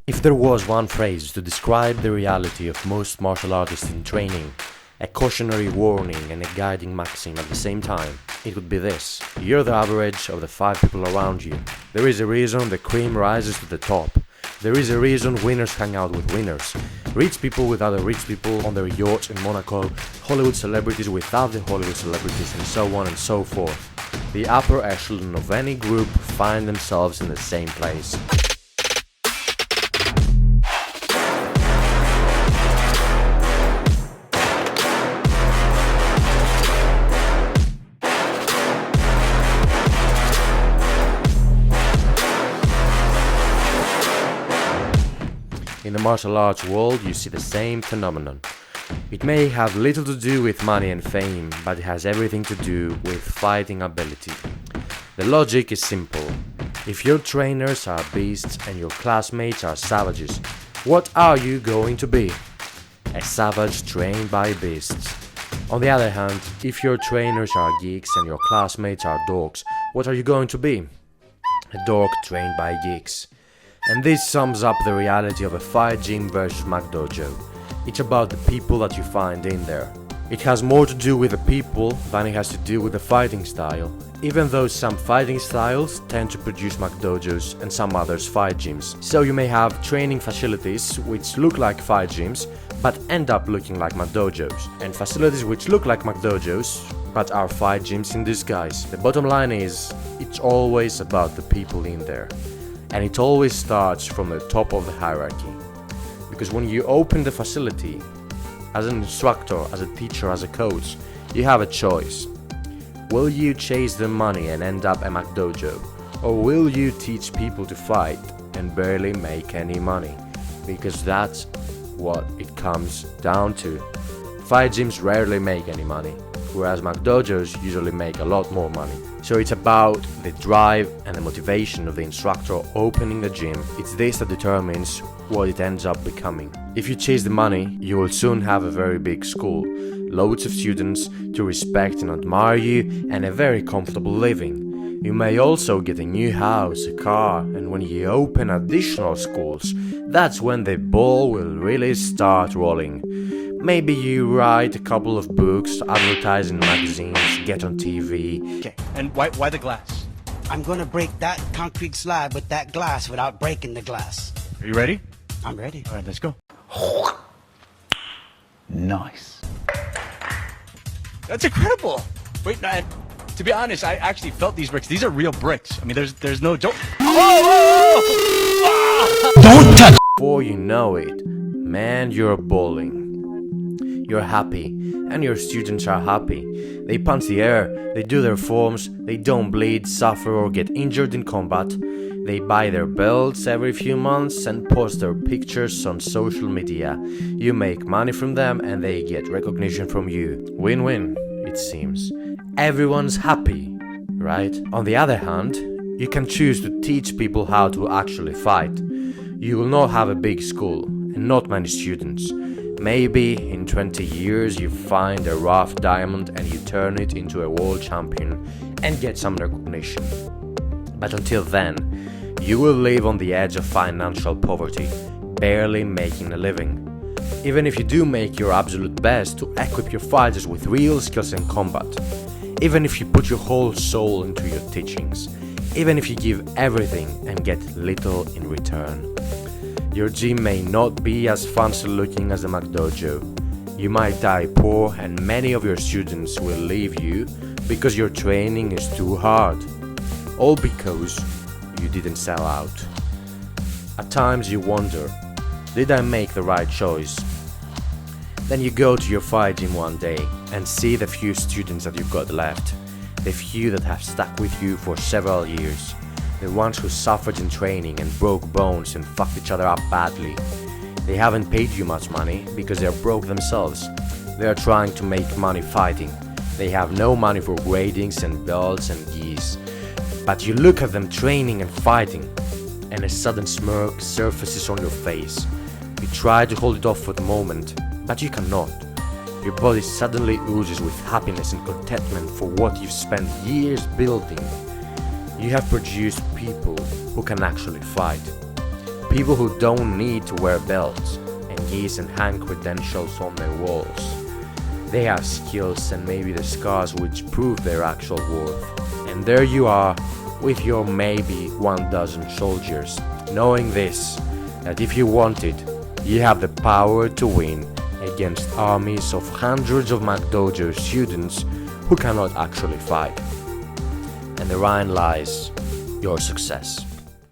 If there was one phrase to describe the reality of most martial artists in training, a cautionary warning and a guiding maxim at the same time, it would be this: you're the average of the 5 people around you. There is a reason the cream rises to the top. There is a reason winners hang out with winners. Rich people with other rich people on their yachts in Monaco, Hollywood celebrities without the Hollywood celebrities, and so on and so forth. The upper echelon of any group find themselves in the same place. In the martial arts world, you see the same phenomenon. It may have little to do with money and fame, but it has everything to do with fighting ability. The logic is simple. If your trainers are beasts and your classmates are savages, what are you going to be? A savage trained by beasts. On the other hand, if your trainers are geeks and your classmates are dogs, what are you going to be? A dog trained by geeks. And this sums up the reality of a fight gym versus McDojo. It's about the people that you find in there. It has more to do with the people than it has to do with the fighting style, even though some fighting styles tend to produce McDojos and some others fight gyms. So you may have training facilities which look like fight gyms but end up looking like McDojos, and facilities which look like McDojos but are fight gyms in disguise. The bottom line is, it's always about the people in there. And it always starts from the top of the hierarchy. Because when you open the facility, as an instructor, as a teacher, as a coach, you have a choice. Will you chase the money and end up a McDojo? Or will you teach people to fight and barely make any money? Because that's what it comes down to. Fight gyms rarely make any money, whereas McDojos usually make a lot more money. So it's about the drive and the motivation of the instructor opening the gym. It's this that determines what it ends up becoming. If you chase the money, you will soon have a very big school, loads of students to respect and admire you, and a very comfortable living. You may also get a new house, a car, and when you open additional schools, that's when the ball will really start rolling. Maybe you write a couple of books, advertise in magazines, get on TV. Okay, and why the glass? I'm gonna break that concrete slab with that glass without breaking the glass. Are you ready? I'm ready. All right, let's go. Nice. That's incredible. Wait, no, to be honest, I actually felt these bricks. These are real bricks. I mean, there's no don't. Oh! Don't touch! Before you know it, man, you're bowling. You're happy, and your students are happy. They punch the air, they do their forms, they don't bleed, suffer or get injured in combat. They buy their belts every few months and post their pictures on social media. You make money from them and they get recognition from you. Win-win, it seems. Everyone's happy, right? On the other hand, you can choose to teach people how to actually fight. You will not have a big school and not many students. Maybe in 20 years you find a rough diamond and you turn it into a world champion and get some recognition. But until then, you will live on the edge of financial poverty, barely making a living. Even if you do make your absolute best to equip your fighters with real skills in combat, even if you put your whole soul into your teachings, even if you give everything and get little in return, your gym may not be as fancy looking as a McDojo. You might die poor and many of your students will leave you because your training is too hard. All because you didn't sell out. At times you wonder, did I make the right choice? Then you go to your fight gym one day and see the few students that you've got left, the few that have stuck with you for several years. The ones who suffered in training and broke bones and fucked each other up badly. They haven't paid you much money because they are broke themselves. They are trying to make money fighting. They have no money for gradings and belts and gis. But you look at them training and fighting, and a sudden smirk surfaces on your face. You try to hold it off for the moment, but you cannot. Your body suddenly oozes with happiness and contentment for what you've spent years building. You have produced people who can actually fight. People who don't need to wear belts and geese and hand credentials on their walls. They have skills and maybe the scars which prove their actual worth. And there you are, with your maybe 1,000 soldiers, knowing this, that if you want it, you have the power to win against armies of hundreds of McDojo students who cannot actually fight. And therein lies your success.